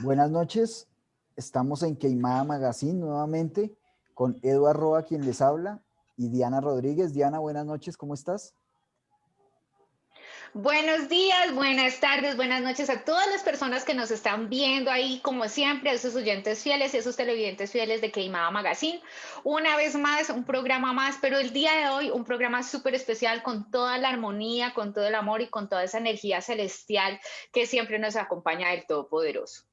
Buenas noches, estamos en Queimada Magazine nuevamente con Edu Arroa, quien les habla, y Diana Rodríguez. Diana, buenas noches, ¿cómo estás? Buenos días, buenas tardes, buenas noches a todas las personas que nos están viendo ahí, como siempre, a esos oyentes fieles y a esos televidentes fieles de Queimada Magazine. Una vez más, un programa más, pero el día de hoy un programa súper especial con toda la armonía, con todo el amor y con toda esa energía celestial que siempre nos acompaña del Todopoderoso.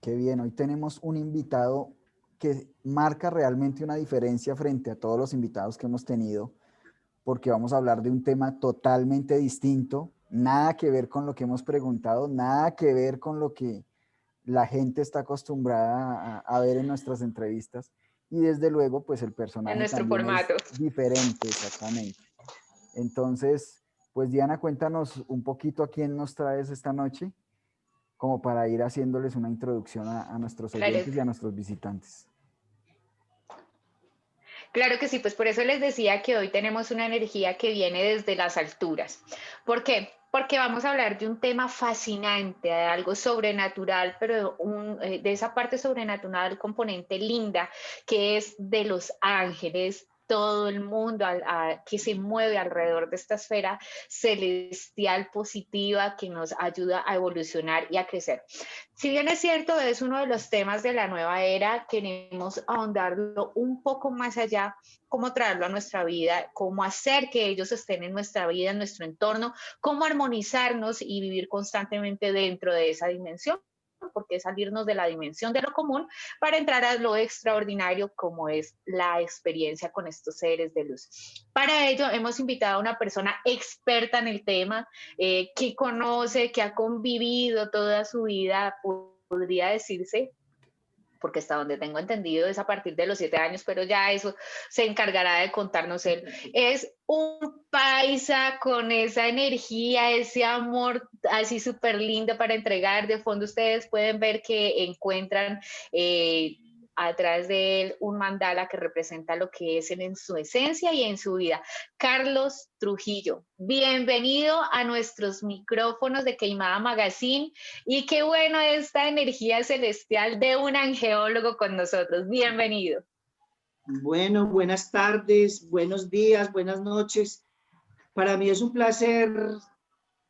Qué bien, hoy tenemos un invitado que marca realmente una diferencia frente a todos los invitados que hemos tenido, porque vamos a hablar de un tema totalmente distinto, nada que ver con lo que hemos preguntado, nada que ver con lo que la gente está acostumbrada a ver en nuestras entrevistas. Y desde luego, pues el En personaje nuestro también es formato. diferente, exactamente. Entonces, pues Diana, cuéntanos un poquito a quién nos traes esta noche, como para ir haciéndoles una introducción a nuestros Claro, oyentes y a nuestros visitantes. claro que sí, pues por eso les decía que hoy tenemos una energía que viene desde las alturas. ¿Por qué? Porque vamos a hablar de un tema fascinante, de algo sobrenatural, pero de esa parte sobrenatural, componente linda, que es de los ángeles, todo el mundo que se mueve alrededor de esta esfera celestial positiva que nos ayuda a evolucionar y a crecer. Si bien es cierto, es uno de los temas de la nueva era, queremos ahondarlo un poco más allá, cómo traerlo a nuestra vida, cómo hacer que ellos estén en nuestra vida, en nuestro entorno, cómo armonizarnos y vivir constantemente dentro de esa dimensión, porque es salirnos de la dimensión de lo común para entrar a lo extraordinario como es la experiencia con estos seres de luz. Para ello hemos invitado a una persona experta en el tema, que conoce, que ha convivido toda su vida, podría decirse, porque hasta donde tengo entendido es a partir de los 7 años, pero ya eso se encargará de contarnos él. Es un paisa con esa energía, ese amor así súper lindo para entregar. De fondo ustedes pueden ver que encuentran atrás de él un mandala que representa lo que es él en su esencia y en su vida. Carlos Trujillo, bienvenido a nuestros micrófonos de Queimada Magazine. Y qué bueno esta energía celestial de un angeólogo con nosotros. Bienvenido. Bueno, buenas tardes, buenos días, buenas noches. Para mí es un placer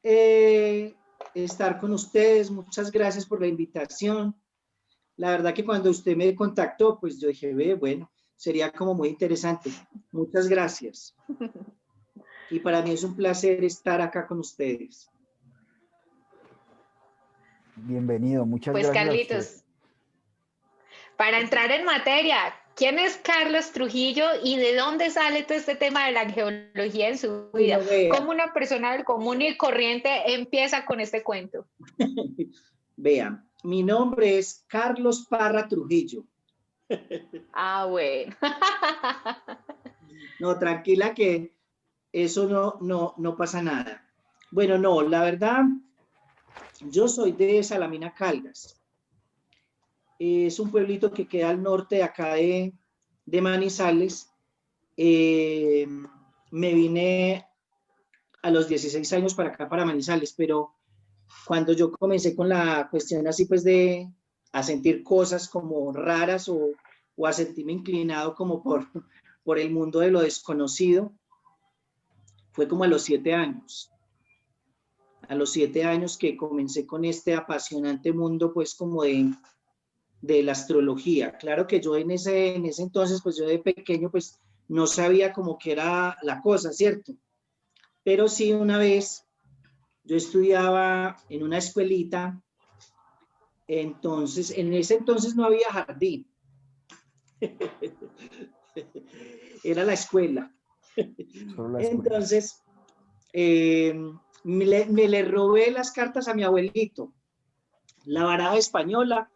eh, estar con ustedes. Muchas gracias por la invitación. La verdad que cuando usted me contactó, pues yo dije, bueno, sería como muy interesante. Muchas gracias. Y para mí es un placer estar acá con ustedes. Bienvenido, muchas Pues gracias a usted. Carlitos, para entrar en materia, ¿quién es Carlos Trujillo y de dónde sale todo este tema de la angeología en su vida? Bueno, vea, ¿Cómo una persona del común y corriente empieza con este cuento? vea, mi nombre es Carlos Parra Trujillo. Ah, bueno. No, tranquila que eso no pasa nada. Bueno, no, la verdad, yo soy de Salamina Caldas. Es un pueblito que queda al norte de acá de Manizales. Eh, Me vine a los 16 años para acá, para Manizales, pero cuando yo comencé con la cuestión así, pues de a sentir cosas como raras o a sentirme inclinado como por el mundo de lo desconocido, fue como a los 7 años. A los 7 años que comencé con este apasionante mundo, pues como de la astrología. Claro que yo en ese entonces, pues yo de pequeño, pues no sabía cómo que era la cosa, ¿cierto? Pero sí una vez yo estudiaba en una escuelita, entonces, en ese entonces no había jardín, era la escuela. Solo la escuela. Entonces, eh, me le robé las cartas a mi abuelito, la baraja española,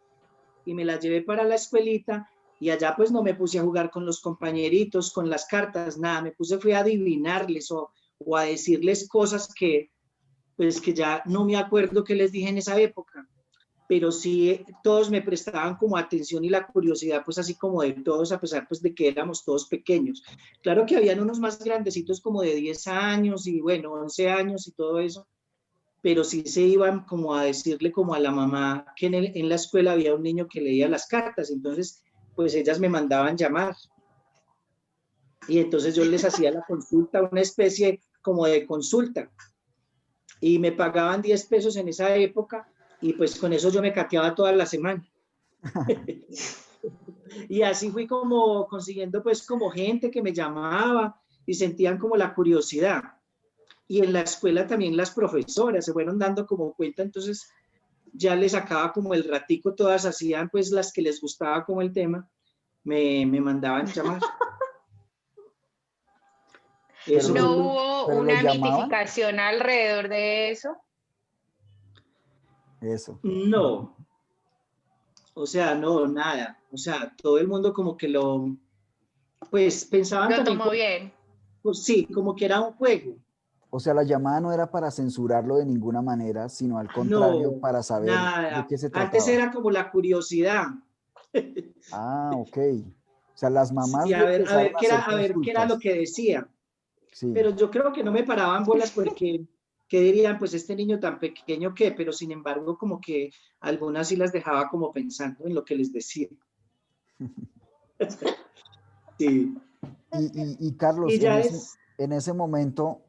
y me las llevé para la escuelita y allá pues no me puse a jugar con los compañeritos, con las cartas, nada, fui a adivinarles o a decirles cosas que pues que ya no me acuerdo qué les dije en esa época, pero sí todos me prestaban como atención y la curiosidad pues así como de todos a pesar pues de que éramos todos pequeños. Claro que habían unos más grandecitos como de 10 años y bueno, 11 años y todo eso, pero sí se iban como a decirle como a la mamá que en la escuela había un niño que leía las cartas, entonces pues ellas me mandaban llamar y entonces yo les hacía la consulta, una especie como de consulta, y me pagaban 10 pesos en esa época y pues con eso yo me cateaba toda la semana. Y así fui como consiguiendo pues como gente que me llamaba y sentían como la curiosidad. Y en la escuela también las profesoras se fueron dando como cuenta, entonces ya les sacaba como el ratico, todas hacían pues las que les gustaba como el tema, me mandaban llamar. Eso ¿No fue hubo pero los una llamaban. mitificación alrededor de eso? Eso. no, o sea, no, nada. O sea, todo el mundo como que pues pensaban Lo también tomó como, bien. pues sí, como que era un juego. O sea, la llamada no era para censurarlo de ninguna manera, sino al contrario, No, para saber de nada. qué se Antes trataba. era como la curiosidad. Ah, ok. O sea, las Sí, mamás le empezaron a hacer a ver qué era lo consultas. que decía. Sí. Pero yo creo que no me paraban bolas porque, ¿qué dirían? Pues este niño tan pequeño que, pero sin embargo como que algunas sí las dejaba como pensando en lo que les decía. Sí. Y Carlos, Y ya es, en ese momento,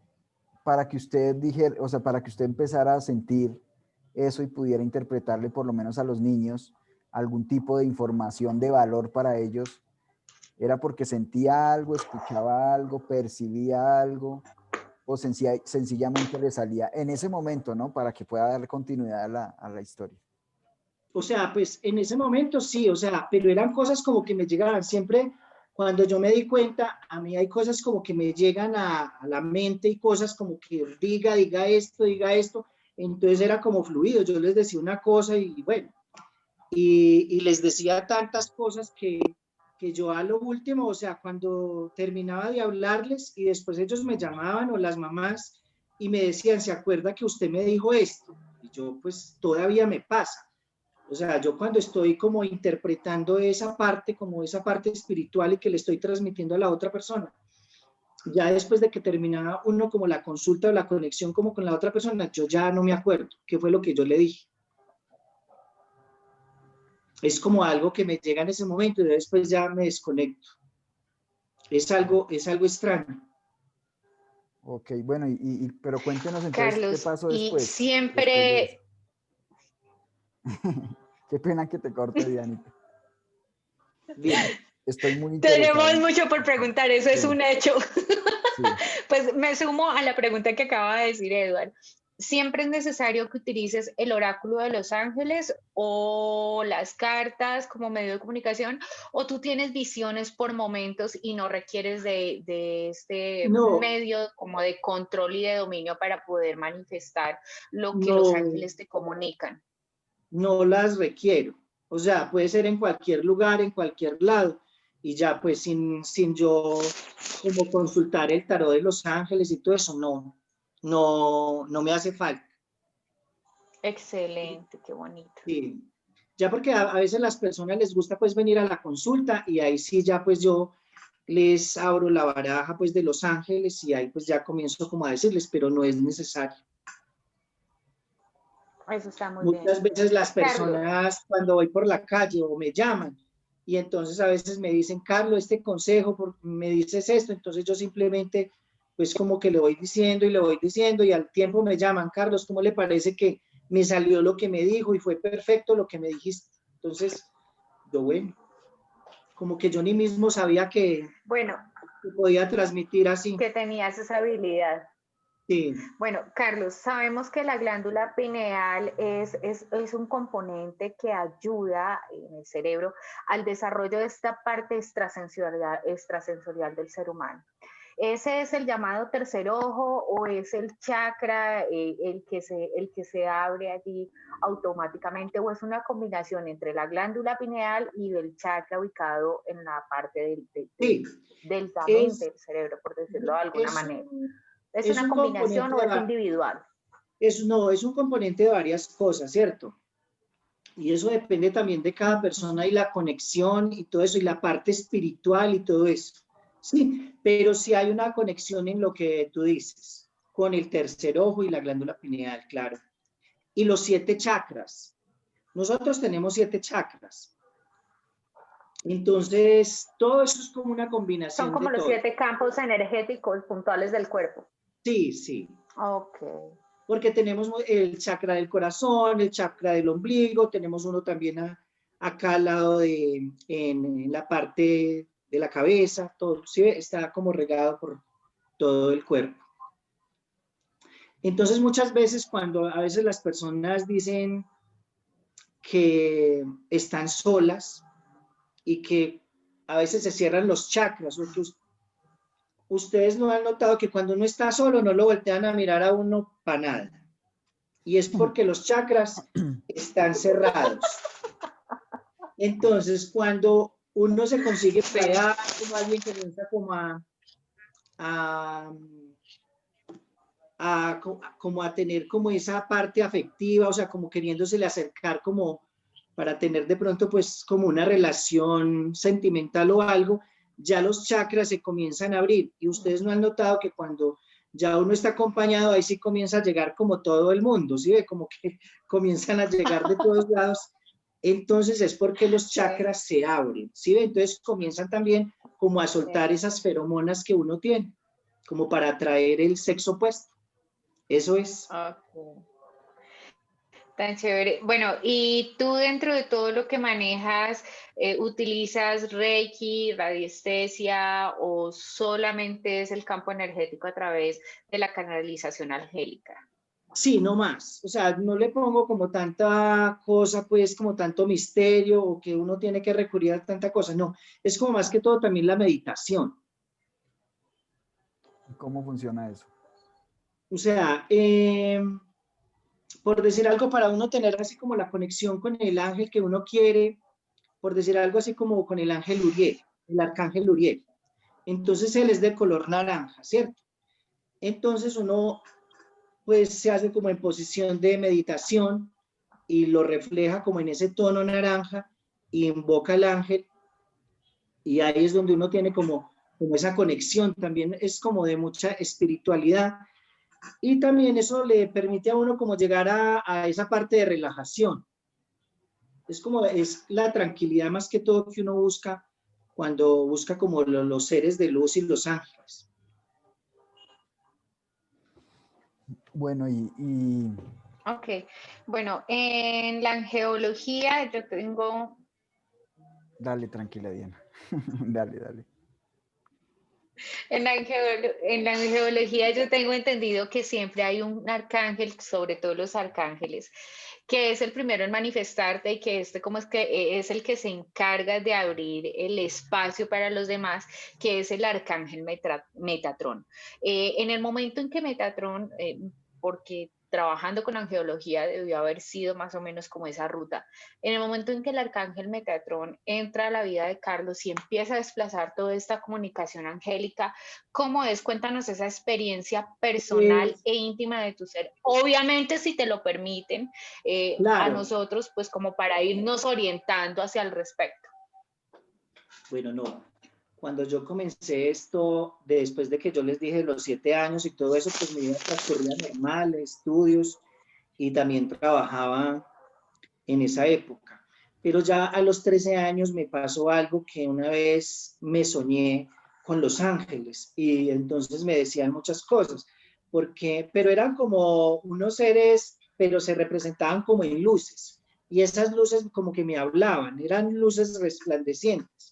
para que usted dijera, o sea, para que usted empezara a sentir eso y pudiera interpretarle por lo menos a los niños algún tipo de información de valor para ellos, era porque sentía algo, escuchaba algo, percibía algo, o sencillamente le salía en ese momento, ¿no? Para que pueda dar continuidad a la historia. o sea, pues en ese momento sí, o sea, pero eran cosas como que me llegaban siempre. Cuando yo me di cuenta, a mí hay cosas como que me llegan a la mente y cosas como que diga esto, entonces era como fluido, yo les decía una cosa y bueno, y les decía tantas cosas que yo a lo último, o sea, cuando terminaba de hablarles y después ellos me llamaban o las mamás y me decían, ¿se acuerda que usted me dijo esto? Y yo pues todavía me pasa. O sea, yo cuando estoy como interpretando esa parte, como esa parte espiritual y que le estoy transmitiendo a la otra persona, ya después de que terminaba uno como la consulta o la conexión como con la otra persona, yo ya no me acuerdo qué fue lo que yo le dije. Es como algo que me llega en ese momento y después ya me desconecto. Es algo extraño. Ok, bueno, pero cuéntenos entonces qué Carlos, pasó y después de eso. siempre Qué pena que te corte, Dianita. Bien. Estoy muy tenemos interesado. mucho por preguntar, eso es Sí, un hecho. sí. Pues me sumo a la pregunta que acaba de decir Edward. ¿Siempre es necesario que utilices el oráculo de los ángeles o las cartas como medio de comunicación? ¿O tú tienes visiones por momentos y no requieres de este No, medio como de control y de dominio para poder manifestar lo que los no, ángeles te comunican? no las requiero. O sea, puede ser en cualquier lugar, en cualquier lado, y ya pues sin yo como consultar el tarot de los ángeles y todo eso, no me hace falta. Excelente, qué bonito. Sí. Ya porque a veces las personas les gusta pues venir a la consulta y ahí sí ya pues yo les abro la baraja pues de los ángeles y ahí pues ya comienzo como a decirles, pero no es necesario. Eso está muy bien. Muchas veces las Carlos, personas cuando voy por la calle o me llaman y entonces a veces me dicen, Carlos, este consejo, me dices esto, entonces yo simplemente pues como que le voy diciendo y le voy diciendo y al tiempo me llaman, Carlos, ¿cómo le parece que me salió lo que me dijo y fue perfecto lo que me dijiste? Entonces, yo bueno, como que yo ni mismo sabía bueno, que podía transmitir así. que tenías esa habilidad. Sí, Bueno, Carlos, sabemos que la glándula pineal es un componente que ayuda en el cerebro al desarrollo de esta parte extrasensorial del ser humano. ¿Ese es el llamado tercer ojo o es el chakra el que se abre allí automáticamente o es una combinación entre la glándula pineal y del chakra ubicado en la parte sí, deltamente es, del cerebro, por decirlo de alguna es, manera? un, ¿Es es una un combinación componente o es individual? no, es un componente de varias cosas, ¿cierto? Y eso depende también de cada persona y la conexión y todo eso, y la parte espiritual y todo eso. Sí, pero sí hay una conexión en lo que tú dices. con el tercer ojo y la glándula pineal, claro. Y los 7 chakras. Nosotros tenemos 7 chakras. Entonces, todo eso es como una combinación Son como de los todo. 7 campos energéticos puntuales del cuerpo. Sí, sí. Ok. Porque tenemos el chakra del corazón, el chakra del ombligo, tenemos uno también acá al lado en la parte de la cabeza, todo, ¿sí? Está como regado por todo el cuerpo. Entonces, muchas veces cuando a veces las personas dicen que están solas y que a veces se cierran los chakras, ustedes no han notado que cuando uno está solo no lo voltean a mirar a uno para nada. Y es porque los chakras están cerrados. Entonces, cuando uno se consigue pegar como alguien que comienza como como a tener como esa parte afectiva, o sea, como queriéndosele acercar como para tener de pronto pues como una relación sentimental o algo, ya los chakras se comienzan a abrir. Y ustedes no han notado que cuando ya uno está acompañado, ahí sí comienza a llegar como todo el mundo, ¿sí? Como que comienzan a llegar de todos lados. Entonces es porque los chakras se abren, ¿sí? Entonces comienzan también como a soltar esas feromonas que uno tiene, como para atraer el sexo opuesto. Eso es. Okay. Tan chévere. Bueno, y tú dentro de todo lo que manejas, ¿utilizas Reiki, radiestesia o solamente es el campo energético a través de la canalización angélica? Sí, no más. O sea, no le pongo como tanta cosa, pues, como tanto misterio o que uno tiene que recurrir a tanta cosa. No, es como más que todo también la meditación. ¿Cómo funciona eso? O sea, por decir algo, para uno tener así como la conexión con el ángel que uno quiere, por decir algo así como con el ángel Uriel, el arcángel Uriel. Entonces él es de color naranja, ¿cierto? Entonces uno pues se hace como en posición de meditación y lo refleja como en ese tono naranja y invoca al ángel y ahí es donde uno tiene como esa conexión, también es como de mucha espiritualidad y también eso le permite a uno como llegar a esa parte de relajación. Es la tranquilidad más que todo que uno busca cuando busca como los seres de luz y los ángeles. Bueno, Ok, bueno, en la angeología yo tengo... Dale, tranquila, Diana. Dale, dale. En la angeología yo tengo entendido que siempre hay un arcángel, sobre todo los arcángeles, que es el primero en manifestarte y que como es que es el que se encarga de abrir el espacio para los demás, que es el arcángel Metatrón. En el momento en que Metatrón, porque trabajando con angeología debió haber sido más o menos como esa ruta. En el momento en que el arcángel Metatrón entra a la vida de Carlos y empieza a desplazar toda esta comunicación angélica, ¿cómo es? Cuéntanos esa experiencia personal e íntima de tu ser. Obviamente, si te lo permiten, a Claro. nosotros, pues como para irnos orientando hacia el respecto. Bueno, no. Cuando yo comencé esto, después de que yo les dije los 7 años y todo eso, pues mi vida transcurría normal, estudios y también trabajaba en esa época. Pero ya a los 13 años me pasó algo que una vez me soñé con los ángeles y entonces me decían muchas cosas, pero eran como unos seres, pero se representaban como en luces y esas luces como que me hablaban, eran luces resplandecientes.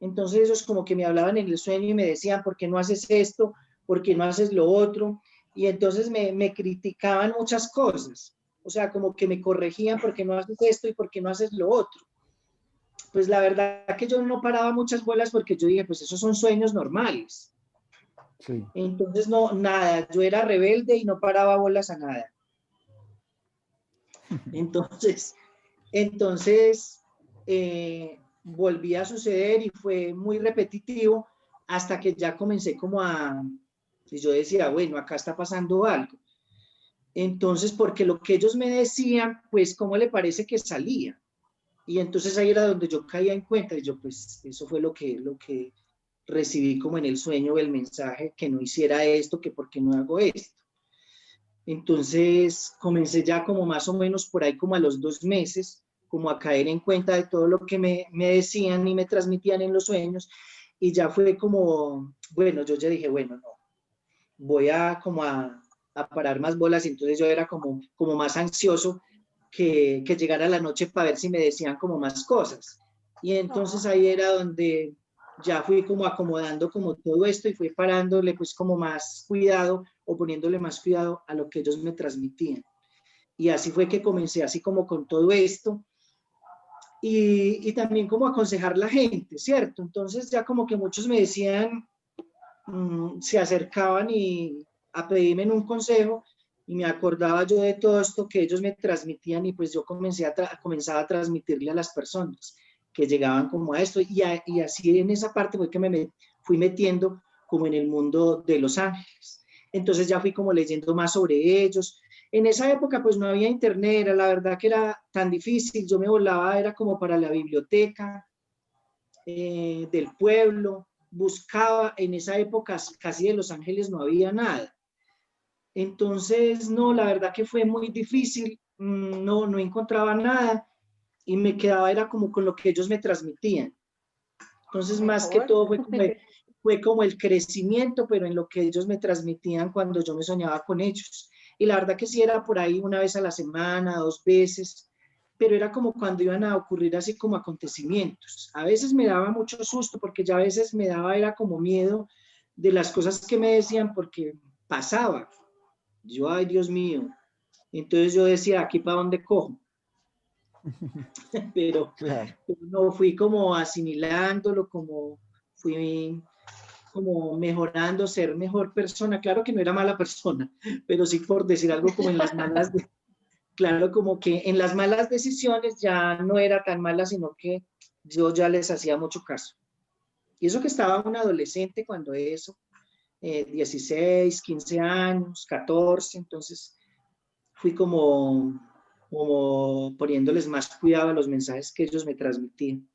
Entonces ellos como que me hablaban en el sueño y me decían, ¿por qué no haces esto? ¿Por qué no haces lo otro? Y entonces me criticaban muchas cosas. O sea, como que me corregían, ¿por qué no haces esto y por qué no haces lo otro? Pues la verdad que yo no paraba muchas bolas porque yo dije, pues esos son sueños normales. Sí. Entonces no, nada, yo era rebelde y no paraba bolas a nada. Entonces volví a suceder y fue muy repetitivo hasta que ya comencé y yo decía, bueno, acá está pasando algo. Entonces, porque lo que ellos me decían, pues, ¿cómo le parece que salía? Y entonces ahí era donde yo caía en cuenta y yo, pues, eso fue lo que recibí como en el sueño, el mensaje, que no hiciera esto, que por qué no hago esto. Entonces comencé ya como más o menos por ahí como a los 2 meses, como a caer en cuenta de todo lo que me decían y me transmitían en los sueños. Y ya fue como, bueno, yo ya dije, bueno, no, voy a como a parar más bolas. Entonces yo era como más ansioso que llegara la noche para ver si me decían como más cosas. Y entonces ahí era donde ya fui como acomodando como todo esto y fui parándole pues como más cuidado o poniéndole más cuidado a lo que ellos me transmitían. Y así fue que comencé así como con todo esto y también como aconsejar a la gente, ¿cierto? Entonces ya como que muchos me decían, se acercaban y a pedirme un consejo y me acordaba yo de todo esto que ellos me transmitían y pues yo comenzaba a transmitirle a las personas que llegaban como a esto y así en esa parte fue que fui metiendo como en el mundo de Los Ángeles. Entonces ya fui como leyendo más sobre ellos. En esa época pues no había internet, era la verdad que era tan difícil, yo me volaba, era como para la biblioteca del pueblo, buscaba, en esa época casi de Los Ángeles no había nada. Entonces, no, la verdad que fue muy difícil, no encontraba nada y me quedaba, era como con lo que ellos me transmitían. Entonces, más que todo fue como el crecimiento, pero en lo que ellos me transmitían cuando yo me soñaba con ellos. Y la verdad que sí era por ahí una vez a la semana, 2 veces, pero era como cuando iban a ocurrir así como acontecimientos. A veces me daba mucho susto porque ya a veces me daba, era como miedo de las cosas que me decían porque pasaba. Yo, ay Dios mío. Entonces yo decía, ¿aquí para dónde cojo? pero, Claro. pero no, fui como asimilándolo, como fui como mejorando, ser mejor persona. Claro que no era mala persona, pero sí por decir algo como en las malas, claro, como que en las malas decisiones ya no era tan mala, sino que yo ya les hacía mucho caso. Y eso que estaba un adolescente cuando eso, 16, 15 años, 14, entonces fui como poniéndoles más cuidado a los mensajes que ellos me transmitían.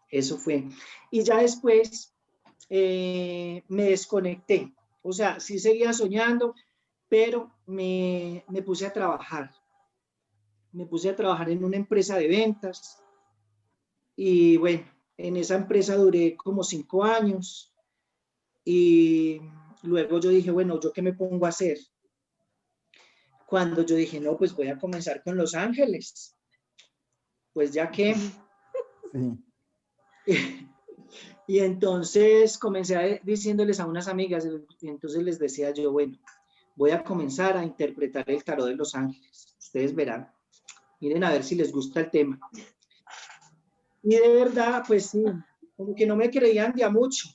Eso fue. Y ya después me desconecté. O sea, sí seguía soñando, pero me puse a trabajar. Me puse a trabajar en una empresa de ventas y bueno, en esa empresa duré como 5 años y luego yo dije, bueno, ¿yo qué me pongo a hacer? Cuando yo dije, no, pues voy a comenzar con Los Ángeles. Pues ya que... Sí. Y entonces comencé diciéndoles a unas amigas, y entonces les decía yo, bueno, voy a comenzar a interpretar el tarot de Los Ángeles. Ustedes verán, miren a ver si les gusta el tema. Y de verdad, pues sí, como que no me creían de a mucho.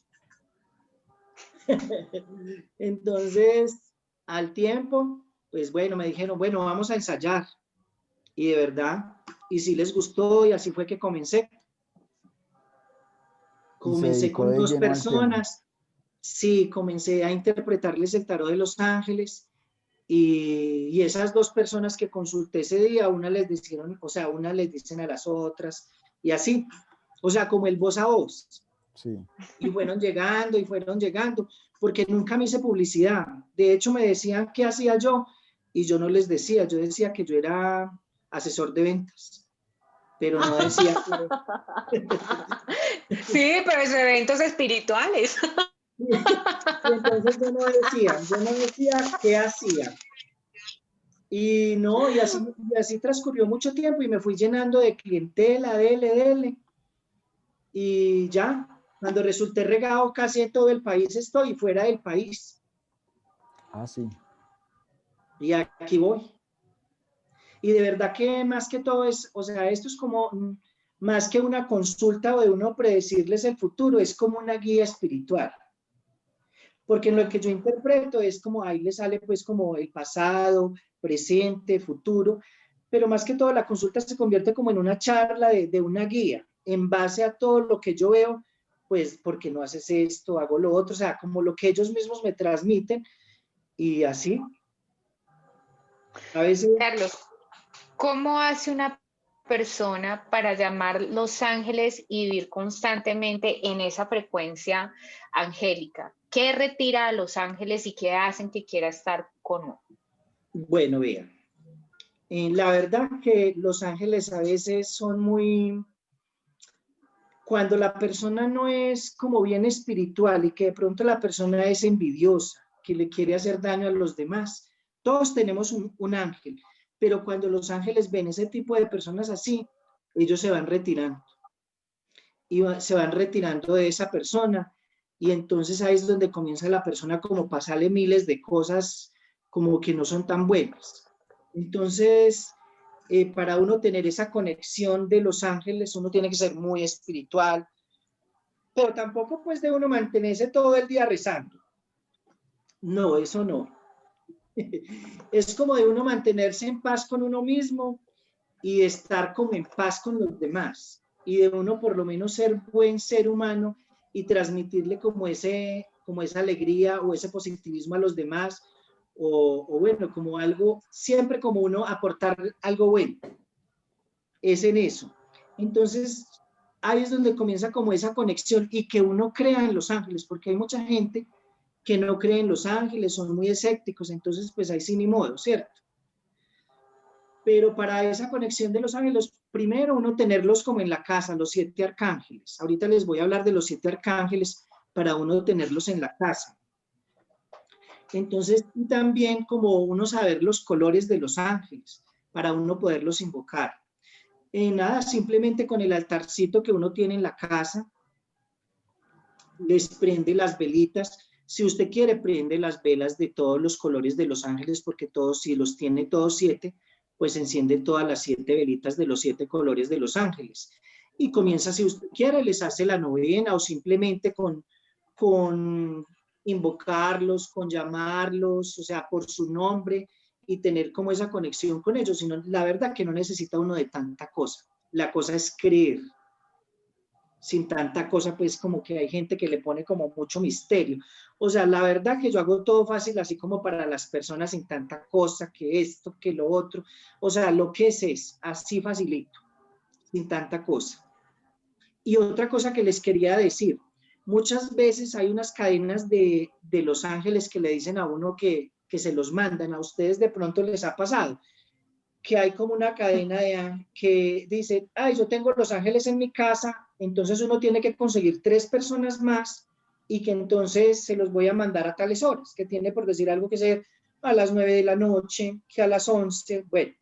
Entonces, al tiempo, pues bueno, me dijeron, bueno, vamos a ensayar. Y de verdad, y sí les gustó y así fue que comencé. Y se Comencé dedicó con de 2 lleno al tema. personas. Sí, comencé a interpretarles el tarot de Los Ángeles y esas 2 personas que consulté ese día, una les dijeron, o sea, una les dicen a las otras y así, o sea, como el voz a voz. Sí. Y fueron llegando, porque nunca me hice publicidad. De hecho, me decían qué hacía yo y yo no les decía, yo decía que yo era asesor de ventas, pero no decía que... Sí, pero es eventos espirituales. Y entonces yo no decía qué hacía. Y no, y así transcurrió mucho tiempo y me fui llenando de clientela, dele. Y ya, cuando resulté regado casi en todo el país estoy, fuera del país. Ah, sí. Y aquí voy. Y de verdad que más que todo es, o sea, esto es como más que una consulta o de uno predecirles el futuro, es como una guía espiritual. Porque en lo que yo interpreto es como ahí le sale pues como el pasado, presente, futuro, pero más que todo la consulta se convierte como en una charla de una guía, en base a todo lo que yo veo, pues porque no haces esto, hago lo otro, o sea, como lo que ellos mismos me transmiten y así. A veces... Carlos, ¿cómo hace una persona para llamar Los Ángeles y vivir constantemente en esa frecuencia angélica? ¿Qué retira a Los Ángeles y qué hacen que quiera estar con uno? Bueno, vean, la verdad que los ángeles a veces son muy... Cuando la persona no es como bien espiritual y que de pronto la persona es envidiosa, que le quiere hacer daño a los demás, todos tenemos un ángel, pero cuando los ángeles ven ese tipo de personas así, ellos se van retirando y se van retirando de esa persona, y entonces ahí es donde comienza la persona como pasarle miles de cosas como que no son tan buenas. Entonces, para uno tener esa conexión de los ángeles, uno tiene que ser muy espiritual, pero tampoco pues de uno mantenerse todo el día rezando. No, eso no. Es como de uno mantenerse en paz con uno mismo y de estar como en paz con los demás, y de uno por lo menos ser buen ser humano y transmitirle como esa alegría o ese positivismo a los demás, o bueno, como algo, siempre como uno aportar algo bueno, es en eso. Entonces, ahí es donde comienza como esa conexión y que uno crea en los ángeles, porque hay mucha gente que no cree en los ángeles, son muy escépticos, entonces pues ahí sí ni modo, ¿cierto? Pero para esa conexión de los ángeles, primero uno tenerlos como en la casa, los 7 arcángeles. Ahorita les voy a hablar de los 7 arcángeles para uno tenerlos en la casa. Entonces, también como uno saber los colores de los ángeles, para uno poderlos invocar. Nada, simplemente con el altarcito que uno tiene en la casa, les prende las velitas. Si usted quiere, prende las velas de todos los colores de los ángeles, porque todos, si los tiene todos 7, pues enciende todas las 7 velitas de los 7 colores de los ángeles. Y comienza, si usted quiere, les hace la novena, o simplemente con invocarlos, con llamarlos, o sea, por su nombre, y tener como esa conexión con ellos. Sino, la verdad que no necesita uno de tanta cosa. La cosa es creer. Sin tanta cosa, pues como que hay gente que le pone como mucho misterio. O sea, la verdad que yo hago todo fácil, así como para las personas, sin tanta cosa, que esto, que lo otro. O sea, lo que es así facilito, sin tanta cosa. Y otra cosa que les quería decir, muchas veces hay unas cadenas de los ángeles que le dicen a uno que se los mandan. A ustedes de pronto les ha pasado que hay como una cadena que dice, ay, yo tengo los ángeles en mi casa, entonces uno tiene que conseguir 3 personas más, y que entonces se los voy a mandar a tales horas, que tiene, por decir algo, que ser a las 9 de la noche, que a las 11, bueno.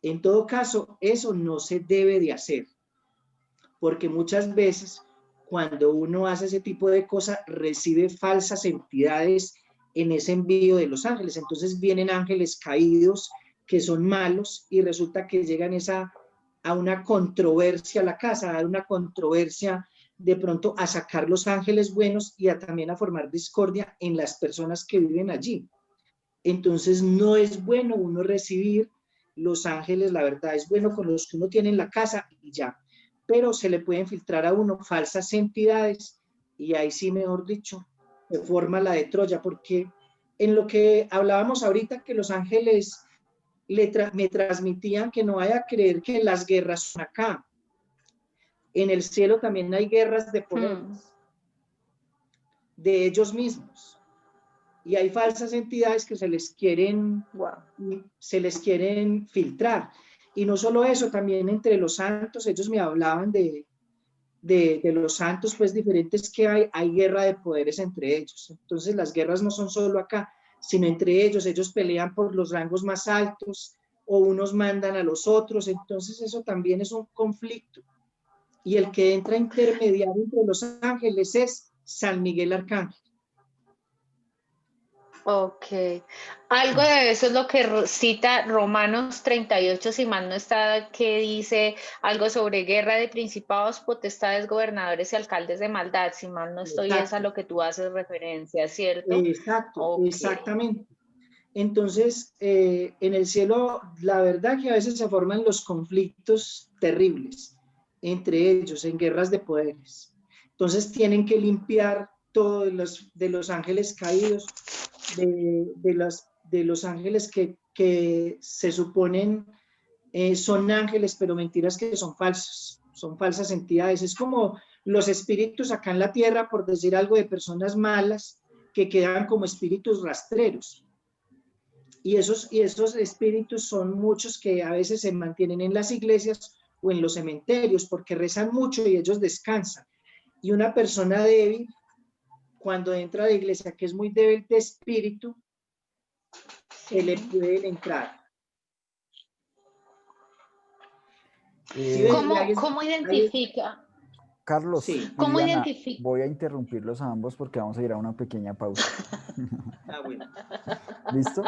En todo caso, eso no se debe de hacer, porque muchas veces cuando uno hace ese tipo de cosas, recibe falsas entidades en ese envío de los ángeles. Entonces vienen ángeles caídos que son malos, y resulta que llegan a una controversia a la casa, a dar una controversia, de pronto a sacar los ángeles buenos y también a formar discordia en las personas que viven allí. Entonces no es bueno uno recibir los ángeles, la verdad, es bueno con los que uno tiene en la casa y ya, pero se le pueden filtrar a uno falsas entidades, y ahí sí, mejor dicho, se forma la de Troya, porque en lo que hablábamos ahorita, que los ángeles me transmitían que no vaya a creer que las guerras son acá. En el cielo también hay guerras de poderes, de ellos mismos. Y hay falsas entidades que se les quieren filtrar. Y no solo eso, también entre los santos, ellos me hablaban de los santos, pues diferentes que hay guerra de poderes entre ellos. Entonces las guerras no son solo acá, sino entre ellos pelean por los rangos más altos, o unos mandan a los otros. Entonces eso también es un conflicto. Y el que entra intermediario entre los ángeles es San Miguel Arcángel. Ok. Algo de eso es lo que cita Romanos 38, si mal no está, que dice algo sobre guerra de principados, potestades, gobernadores y alcaldes de maldad. Si mal no estoy, es a lo que tú haces referencia, ¿cierto? Exacto, okay. Exactamente. Entonces, en el cielo, la verdad que a veces se forman los conflictos terribles entre ellos, en guerras de poderes. Entonces tienen que limpiar todo de los ángeles caídos, de los ángeles que se suponen son ángeles, pero mentiras, que son falsos, son falsas entidades. Es como los espíritus acá en la tierra, por decir algo, de personas malas que quedan como espíritus rastreros. Y esos espíritus son muchos que a veces se mantienen en las iglesias o en los cementerios porque rezan mucho y ellos descansan. Y una persona débil, cuando entra a la iglesia, que es muy débil de espíritu, se le puede entrar. ¿Cómo identifica? Carlos Sí. y ¿Cómo Diana, identifica? voy a interrumpirlos a ambos porque vamos a ir a una pequeña pausa. Bueno. ¿Listo?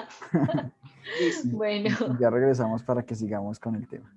Listo. Bueno. Ya regresamos para que sigamos con el tema.